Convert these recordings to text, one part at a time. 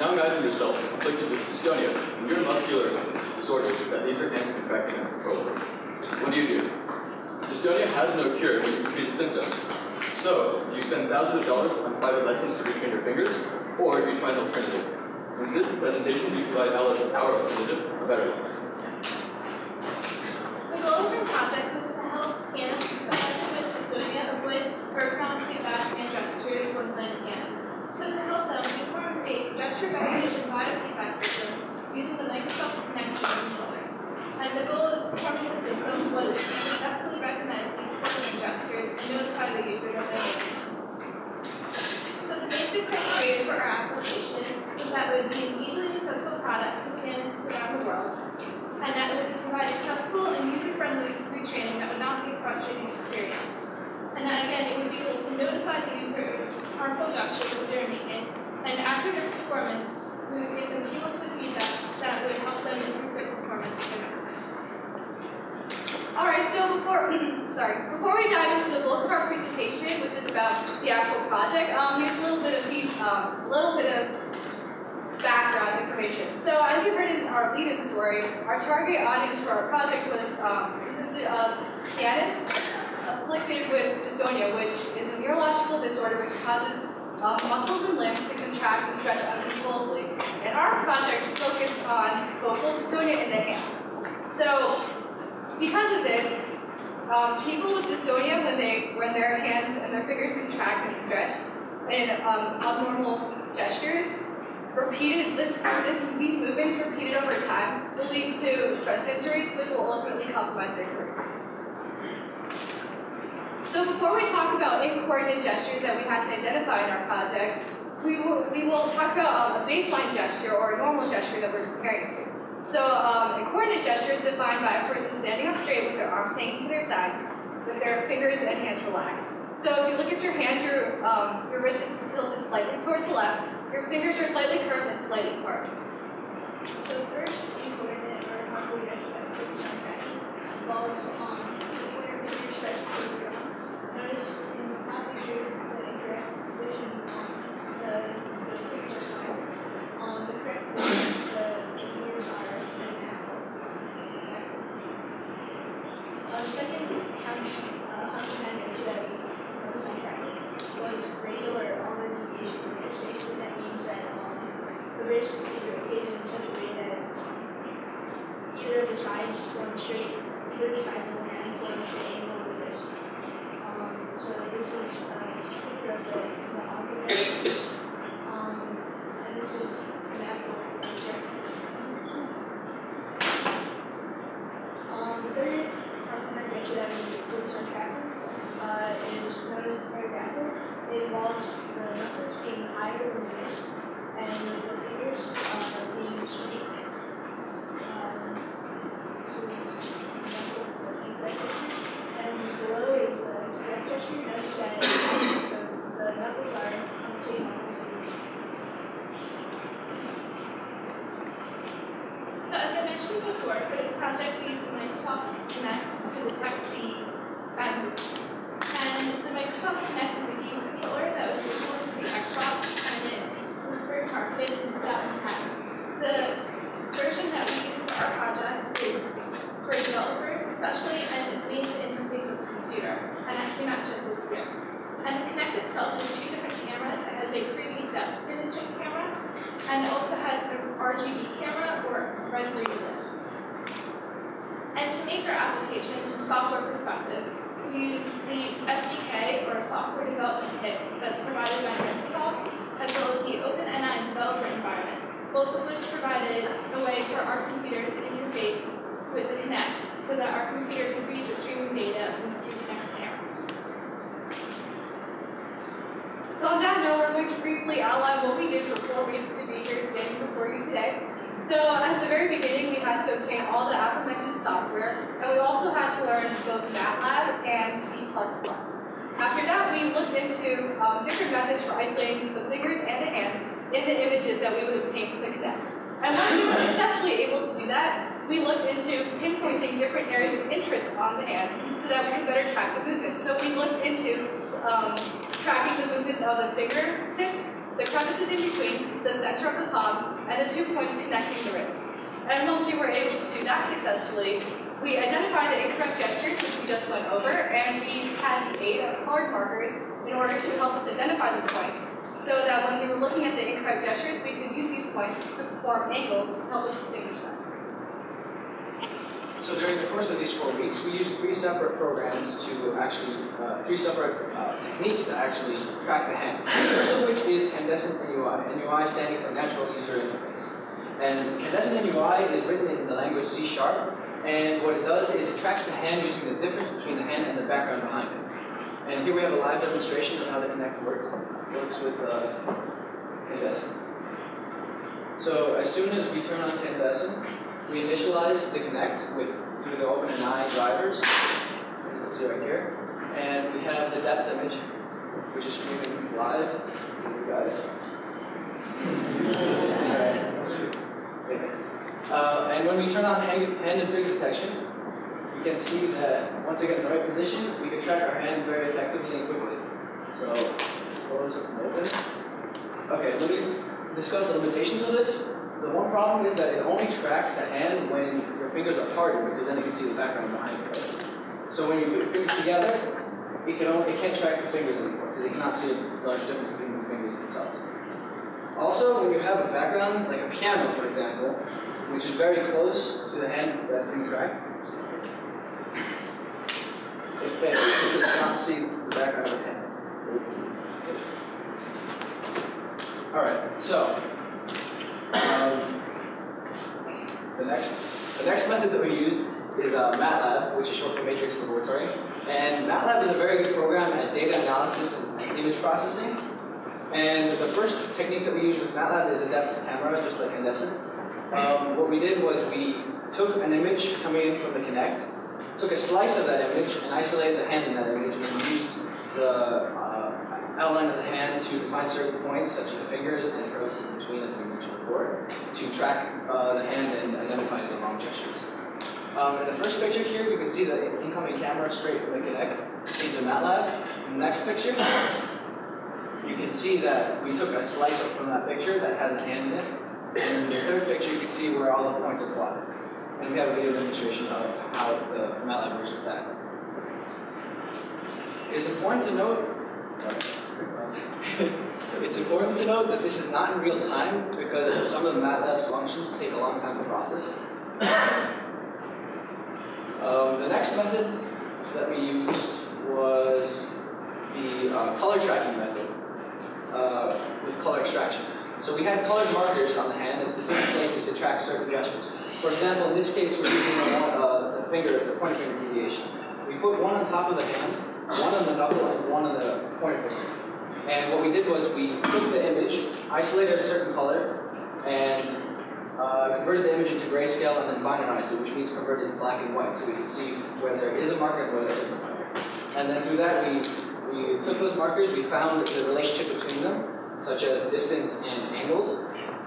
Now imagine yourself afflicted with dystonia, neuromuscular disorders that leaves your hands contracting uncontrollably. What do? Dystonia has no cure when you treat symptoms. So, do you spend thousands of dollars on private lessons to retrain your fingers, or do you try an alternative? In this presentation, we provide our alternative, a better one. The goal of our project was to help pianists affected with dystonia avoid profound feedback and gestures when playing piano. So to help them, we formed a gesture recognition biofeedback system using the Microsoft Kinect controller. And the goal of forming the system was to successfully recognize these culminate gestures and notify the user that they're making. So the basic criteria for our application was that it would be an easily accessible product to pianists around the world, and that it would provide accessible and user-friendly retraining that would not be a frustrating experience. And that, again, it would be able to notify the user of harmful gestures that they're making, and after their performance, we would give them cumulative feedback that would help them improve their performance the next time. All right, so before we dive into the bulk of our presentation, which is about the actual project, here's a little bit of background information. So as you heard in our lead-in story, our target audience for our project was consisted of pianists afflicted with dystonia, which is a neurological disorder which causes muscles and limbs to contract and stretch uncontrollably. And our project focused on vocal dystonia in the hands. So because of this, people with dystonia, when their hands and their fingers contract and stretch in abnormal gestures, these movements repeated over time will lead to stress injuries, which will ultimately compromise their careers. So before we talk about incoordinate gestures that we had to identify in our project, we will talk about a baseline gesture or a normal gesture that we're comparing it to. So a coordinate gesture is defined by a person standing up straight with their arms hanging to their sides, with their fingers and hands relaxed. So if you look at your hand, your wrist is tilted slightly towards the left, your fingers are slightly curved and slightly apart. So first, incoordinate or harmful gesture that focuses on tracking involves the pointer finger stretched towards the ground. Notice in the top picture the incorrect position on the fingers are side. On the correct position, the fingers are in an apple. Second, harmful hand gesture that we focus on tracking was radial or ulnar deviation from wrist. Basically, that means that the wrist is rotated in such a way that either of the sides form straight, either the sides of the hand form a straight angle with the wrist. So this is a picture of the opposite, and this is an apple right here. The third harmonic gesture that we focus on tracking is known as the third grapple. It involves the knuckles being higher than the wrist and the fingers being straight. So this is an example of the incorrect gesture. And below is the correct gesture. Notice that the knuckles are on the same line with the fingers. So as I mentioned before, for this project we used Microsoft Kinect to detect the bad movements. And the Microsoft Kinect is a game controller that was originally for the Xbox, and it was first marketed in 2010. The version that we use for our project is for developers especially, and it's made to interface with the computer, and actually matches the screen. And the Kinect itself has two different cameras. It has a 3D depth imaging camera, and it also has an RGB camera or red green lit. And to make our application from a software perspective, we use the SDK or software development kit that's provided by Microsoft, as well as the OpenNI developer environment, both of which provided a way for our computer to interface with the Kinect so that our computer can read the streaming data from the two Kinect cameras. So on that note, we're going to briefly outline what we did for 4 weeks to be here standing before you today. So at the very beginning, we had to obtain all the aforementioned software, and we also had to learn both MATLAB and C++. After that, we looked into different methods for isolating the fingers and the hands in the images that we would obtain from the Kinect. And once we were successfully able to do that, we looked into pinpointing different areas of interest on the hand so that we could better track the movements. So we looked into tracking the movements of the fingertips, the crevices in between the center of the palm and the 2 points connecting the wrist. And once we were able to do that successfully, we identified the incorrect gestures, which we just went over, and we had the aid of colored markers in order to help us identify the points, so that when we were looking at the incorrect gestures, we could use these points to form angles to help us distinguish them. So during the course of these 4 weeks, we used 3 separate programs to actually, 3 separate techniques to actually track the hand. The first of which is Candescent NUI, NUI standing for Natural User Interface. And Candescent NUI is written in the language C#, and what it does is it tracks the hand using the difference between the hand and the background behind it. And here we have a live demonstration of how the Connect works with Candescent. So as soon as we turn on Candescent, we initialize the Connect through the OpenNI drivers, as you'll see right here, and we have the depth image, which is streaming live for you guys. And when we turn on hand and face detection, you can see that once again in the right position, we can track our hand very effectively and quickly. So close and open. Okay, let me discuss the limitations of this. The one problem is that it only tracks the hand when your fingers are parted, because then it can see the background behind it. So when you put your fingers together, it can't track the fingers anymore, because it cannot see a large difference between the fingers themselves. Also, when you have a background, like a piano, for example, which is very close to the hand that's being tracked, it fails because it cannot see the background of the hand. Alright, so the next method that we used is MATLAB, which is short for Matrix Laboratory. And MATLAB is a very good program at data analysis and image processing. And the first technique that we used with MATLAB is a depth camera, just like Candescent. What we did was we took an image coming in from the Connect, took a slice of that image, and isolated the hand in that image, and used the outline of the hand to define certain points, such as the fingers and the crevices in between, as we mentioned before, to track the hand and identify the wrong gestures. In the first picture here, you can see the incoming camera straight from the Connect into MATLAB. In the next picture, you can see that we took a slice from that picture that has a hand in it. And in the third picture, you can see where all the points are plotted. And we have a video demonstration of how the MATLAB works with that. It's important to note, it's important to note that this is not in real time because some of the MATLAB's functions take a long time to process. The next method that we used was the color tracking method with color extraction. So we had colored markers on the hand in specific places to track certain gestures. For example, in this case, we're using the pointer finger deviation. We put one on top of the hand, one on the knuckle, and one on the pointer finger. And what we did was we took the image, isolated a certain color, and converted the image into grayscale and then binarized it, which means converted to black and white, so we can see where there is a marker and where there isn't a marker. And then through that, we took those markers, we found the relationship between them, such as distance and angles,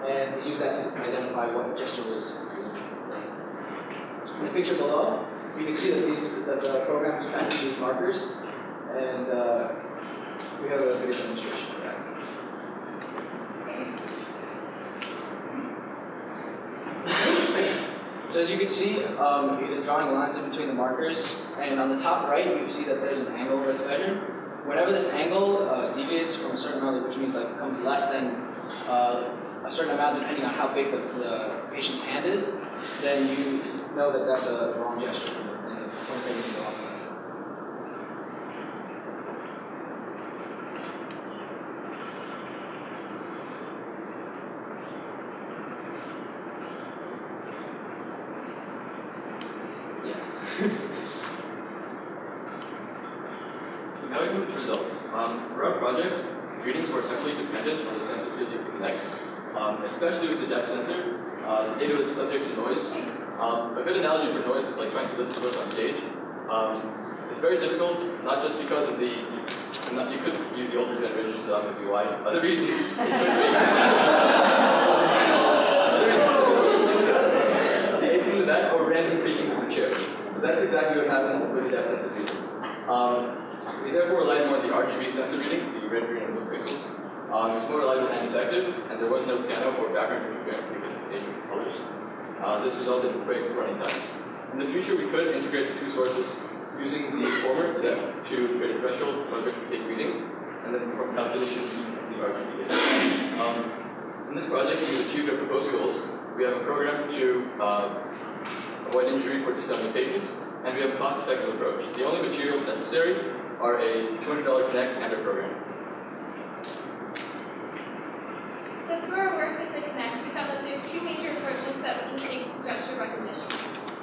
and we used that to identify what gesture was used. In the picture below, you can see that the program is tracking these markers, and we have a video demonstration of that. So as you can see, it is drawing lines in between the markers, and on the top right, you can see that there's an angle that's measured. Whenever this angle deviates from a certain amount, which means like becomes less than a certain amount depending on how big the patient's hand is, then you know that that's a wrong gesture, and the pointer finger can go off. Now we move to results. For our project, readings were heavily dependent on the sensitivity of the Connect, especially with the depth sensor. The data was subject to noise. A good analogy for noise is like trying to listen to us on stage. It's very difficult, not just because of the older generations, so that would be why. Other reasons, the AC in the back or random creaking of the chair. So that's exactly what happens with the depth sensor reading. We therefore relied more on the RGB sensor readings, the red, green, and blue pixels. It was more reliable and effective, and there was no piano or background interference between colors. This resulted in quick running times. In the future, we could integrate the two sources using the former to create a threshold whether to take readings, and then perform calculations using the RGB data. In this project, we've achieved our proposed goals. We have a program to avoid injury for dystonia patients, and we have a cost-effective approach. The only materials necessary are a $200 Connect and a program. So through our work with the Connect, we found that there's two major approaches that we can take to gesture recognition.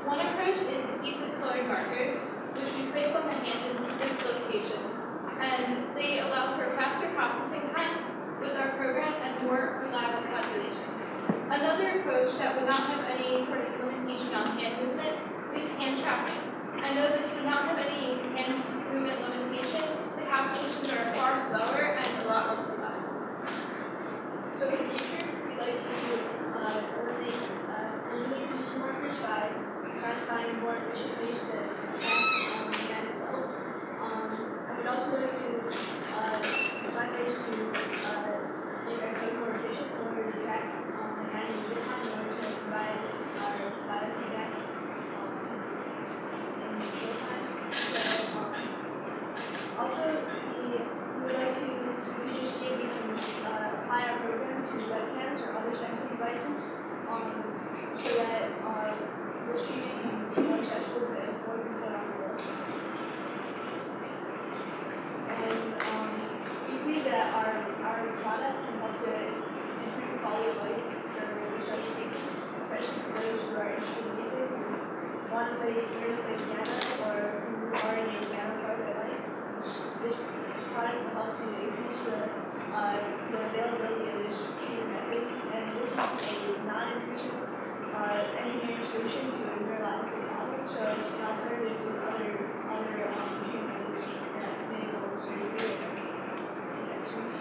One approach is the use of colored markers, which we place on the hand in specific locations, and they allow for faster processing times with our program and more reliable calculations. Another approach that would not have any sort of limitation on hand movement is hand tracking. And though this would not have any hand movement limitation, the calculations are far slower and a lot less robust. So in the future, we'd like to eliminate use markers by trying to find more efficient ways to track the hand itself. I would also like to find ways to make our code more efficient in order to track the hand in real time in order to provide biofeedback in real time. So, also, we would like to use GSET, we can apply our program to webcams or other sensitive devices so that this treatment can be more accessible to more people around the world. And we believe that our product can help to improve the quality of life for dystonia patients, especially for those who are interested in music, who want to learn to play piano, or who are in a piano part of their life. This product will help to increase the availability of this treatment method, and this is a non-intrusive engineering solution to a neurological problem, so it's an alternative to other treatment methods that may involve surgery injections.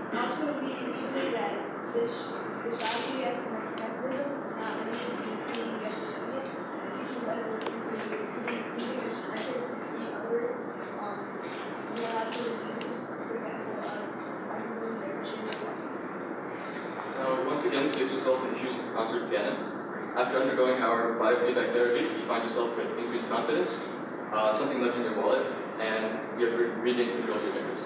And also, we believe that this value mechanism is not limited to treating just dystonia. People that are looking to using this method to treat other neurological diseases, for example, Parkinson's or Sjögren's. Once again, place yourself in the shoes of a concert pianist. After undergoing our biofeedback therapy, you find yourself with increased confidence, something left in your wallet, and you have regained control of your fingers.